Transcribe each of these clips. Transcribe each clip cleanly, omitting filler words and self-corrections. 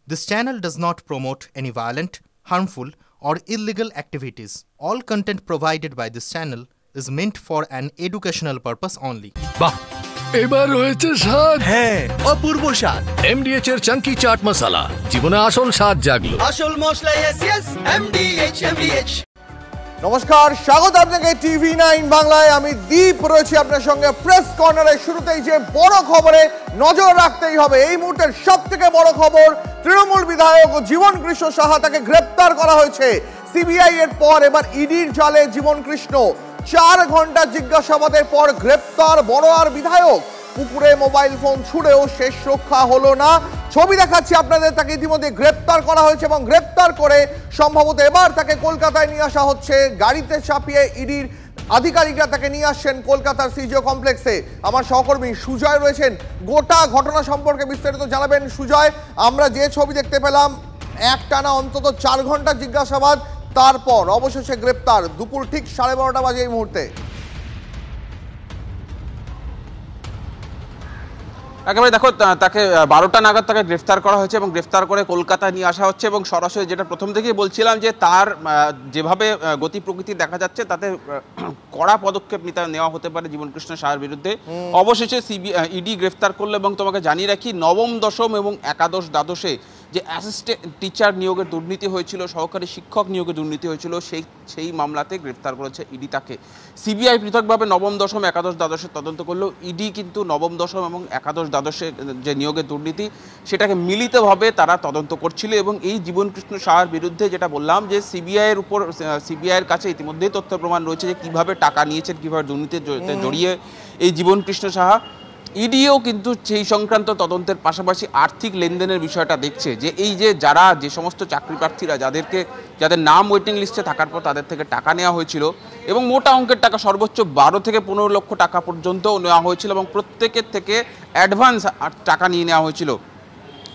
This channel does not promote any violent, harmful, or illegal activities. All content provided by this channel is meant for an educational purpose only. বাহ এবার হয়েছে স্বাদ। হ্যাঁ, অপূর্ব স্বাদ। MDH এর চাঙ্কি চাট মশলা জীবনে আসল স্বাদ জাগলো। আসল মশলা yes MDH। নমস্কার, স্বাগত আপনাকে TV9 বাংলায়। আমি দীপ রয়েছি আপনার সঙ্গে। প্রেস কর্নারে শুরুতেই যে বড় খবরে নজর রাখতেই হবে। এই মুহূর্তের সবথেকে বড় খবর, তৃণমূল বিধায়ক জীবন কৃষ্ণ সাহা তাকে গ্রেপ্তার করা হয়েছে CBI এর পর। এবার ইডির জালে জীবন কৃষ্ণ। 4 ঘন্টা জিজ্ঞাসাবাদের পর গ্রেপ্তার বড়োয়ার বিধায়ক। পুকুরে মোবাইল ফোন ছুড়েও শেষ রক্ষা হলো না। ছবি দেখাচ্ছি আপনাদের। তাকে ইতিমধ্যে গ্রেপ্তার করা হয়েছে এবং গ্রেপ্তার করে সম্ভবত এবার তাকে কলকাতায় নিয়ে আসা হচ্ছে। গাড়িতে চাপিয়ে ইডির আধিকারিকরা তাকে নিয়ে আসছেন কলকাতার সিজিও কমপ্লেক্সে। আমার সহকর্মী সুজয় রয়েছেন, গোটা ঘটনা সম্পর্কে বিস্তারিত জানাবেন। সুজয়, আমরা যে ছবি দেখতে পেলাম, একটানা অন্তত 4 ঘন্টা জিজ্ঞাসাবাদ, তারপর অবশেষে গ্রেপ্তার। দুপুর ঠিক 12:30 বাজে এই মুহূর্তে। একেবারে দেখো, তাকে 12টা নাগাদ তাকে গ্রেফতার করা হয়েছে এবং গ্রেফতার করে কলকাতায় নিয়ে আসা হচ্ছে। এবং সরাসরি যেটা প্রথম থেকেই বলছিলাম যে তার যেভাবে গতি প্রকৃতি দেখা যাচ্ছে তাতে কড়া পদক্ষেপ নেওয়া হতে পারে জীবন কৃষ্ণ সাহার বিরুদ্ধে। অবশেষে ইডি গ্রেফতার করলো এবং তোমাকে জানিয়ে রাখি, নবম, দশম এবং একাদশ দ্বাদশে যে অ্যাসিস্ট্যান্ট টিচার নিয়োগের দুর্নীতি হয়েছিল, সহকারী শিক্ষক নিয়োগের দুর্নীতি হয়েছিল, সেই মামলাতে গ্রেফতার করেছে ইডি তাকে। সিবিআই পৃথকভাবে নবম, দশম, একাদশ, দ্বাদশের তদন্ত করলেও ইডি কিন্তু নবম, দশম এবং একাদশ, দ্বাদশে যে নিয়োগের দুর্নীতি সেটাকে মিলিতভাবে তারা তদন্ত করছিল। এবং এই জীবন কৃষ্ণ সাহার বিরুদ্ধে যেটা বললাম যে সিবিআইয়ের কাছে ইতিমধ্যেই তথ্য প্রমাণ রয়েছে যে কীভাবে টাকা নিয়েছেন, কীভাবে দুর্নীতিতে জড়িয়ে এই জীবন কৃষ্ণ সাহা। ইডিও কিন্তু সেই সংক্রান্ত তদন্তের পাশাপাশি আর্থিক লেনদেনের বিষয়টা দেখছে যে এই যে সমস্ত চাকরি প্রার্থীরা যাদের নাম ওয়েটিং লিস্টে থাকার পর তাদের থেকে টাকা নেওয়া হয়েছিল এবং মোটা অঙ্কের টাকা, সর্বোচ্চ 12 থেকে 15 লক্ষ টাকা পর্যন্ত নেওয়া হয়েছিল এবং প্রত্যেকের থেকে অ্যাডভান্স টাকা নিয়ে নেওয়া হয়েছিল।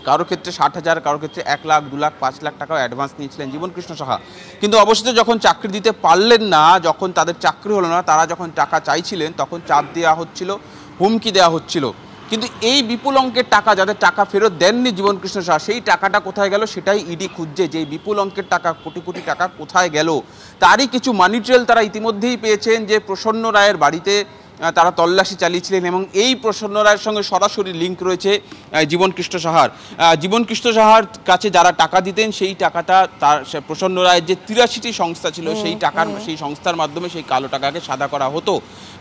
কারোর ক্ষেত্রে 60,000, কারোর ক্ষেত্রে 1 লাখ, 2 লাখ, 5 লাখ টাকাও অ্যাডভান্স নিয়েছিলেন জীবন কৃষ্ণ সাহা। কিন্তু অবশেষে যখন চাকরি দিতে পারলেন না, যখন তাদের চাকরি হলো না, তারা যখন টাকা চাইছিলেন তখন চাপ দেওয়া হচ্ছিল, হুমকি দেওয়া হচ্ছিল। কিন্তু এই বিপুল অঙ্কের টাকা, যাদের টাকা ফেরত দেননি জীবন কৃষ্ণ সাহা, সেই টাকাটা কোথায় গেল সেটাই ইডি খুঁজছে। যে বিপুল অঙ্কের টাকা, কোটি কোটি টাকা কোথায় গেল তারই কিছু মানি ট্রেল তারা ইতিমধ্যেই পেয়েছেন। যে প্রসন্ন রায়ের বাড়িতে তারা তল্লাশি চালিয়েছিলেন এবং এই প্রসন্ন রায়ের সঙ্গে সরাসরি লিঙ্ক রয়েছে জীবন কৃষ্ণ সাহার। জীবন কৃষ্ণ সাহার কাছে যারা টাকা দিতেন সেই টাকাটা তার প্রসন্ন রায়ের যে 83টি সংস্থা ছিল সেই সংস্থার মাধ্যমে সেই কালো টাকাকে সাদা করা হতো,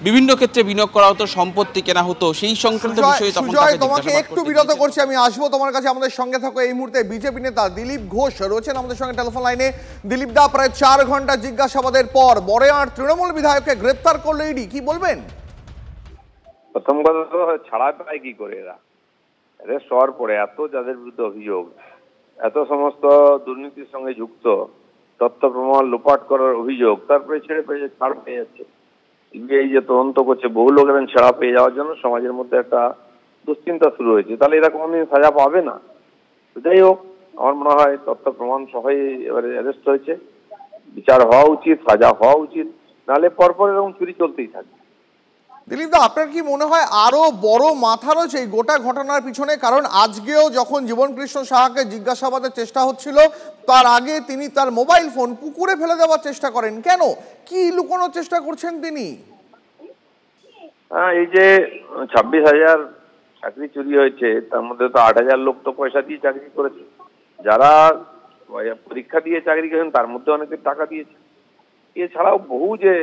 বিভিন্ন ক্ষেত্রে বিনিয়োগ করা হতো, সম্পত্তি কেনা হতো, সেই সংক্রান্ত বিষয়ে তোমাকে একটু বিরত করছি, আমি আসবো তোমার কাছে। আমাদের সঙ্গে থাকো এই মুহূর্তে বিজেপি নেতা দিলীপ ঘোষ রয়েছেন আমাদের সঙ্গে টেলিফোন লাইনে। দিলীপ দা, প্রায় 4 ঘন্টা জিজ্ঞাসাবাদের পর বড়োয়ার তৃণমূল বিধায়ককে গ্রেপ্তার করলো ইডি, কি বলবেন? প্রথম কথা তো ছাড়া পায় কি করে এরা? এদের হওয়ার পরে এত যাদের বিরুদ্ধে অভিযোগ, এত সমস্ত দুর্নীতির সঙ্গে যুক্ত, তথ্য প্রমাণ লোপাট করার অভিযোগ, তারপরে ছেড়ে পেয়ে ছাড় পেয়ে যাচ্ছে। এই যে তদন্ত করছে, বহু লোক এরকম ছাড়া পেয়ে যাওয়ার জন্য সমাজের মধ্যে একটা দুশ্চিন্তা শুরু হয়েছে, তাহলে এরা কোনোদিন সাজা পাবে না। যাই হোক, আমার মনে হয় তথ্য প্রমাণ সবাই এবারে অ্যারেস্ট হয়েছে, বিচার হওয়া উচিত, সাজা হওয়া উচিত, নাহলে পরপর এরকম চুরি চলতেই থাকে। দিলীপ দা, আপনার কি মনে হয় আরো বড় মাথা রয়েছে এই গোটা ঘটনার পিছনে? কারণ আজকেও যখন জীবন কৃষ্ণ সাহাকে জিজ্ঞাসাবাদের চেষ্টা হচ্ছিল, তার আগে তিনি তার মোবাইল ফোন পুকুরে ফেলে দেওয়ার চেষ্টা করেন। কেন, কি লুকোনোর চেষ্টা করছেন তিনি? এই যে 26,000 চাকরি চুরি হয়েছে, তার মধ্যে তো 8,000 লোক তো পয়সা দিয়ে চাকরি করেছে। যারা পরীক্ষা দিয়ে চাকরি করেছেন তার মধ্যে অনেকে টাকা দিয়েছে। এছাড়াও বহু যে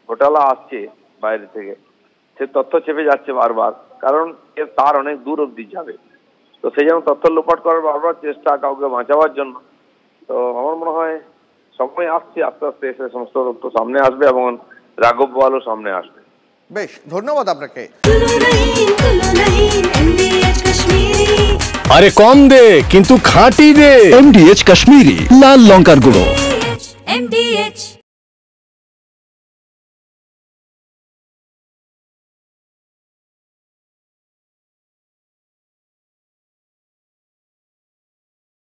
ঘোটালা আসছে বাইরে থেকে, সে তথ্য চেপে যাচ্ছে বারবার, কারণ তার অনেক দূর অব্দি যাবে। তো সেই জন্য তথ্য লোপাট করার বারবার চেষ্টা, কাউকে বাঁচাবার জন্য। তো আমার মনে হয় সময় আসছে, আস্তে আস্তে এসে সমস্ত তথ্য সামনে আসবে এবং রাঘব বোয়ালও সামনে আসবে। বেশ, ধন্যবাদ আপনাকে। আরে কম দে কিন্তু খাঁটি দে। MDH কাশ্মীরি লাল লঙ্কার গুঁড়ো।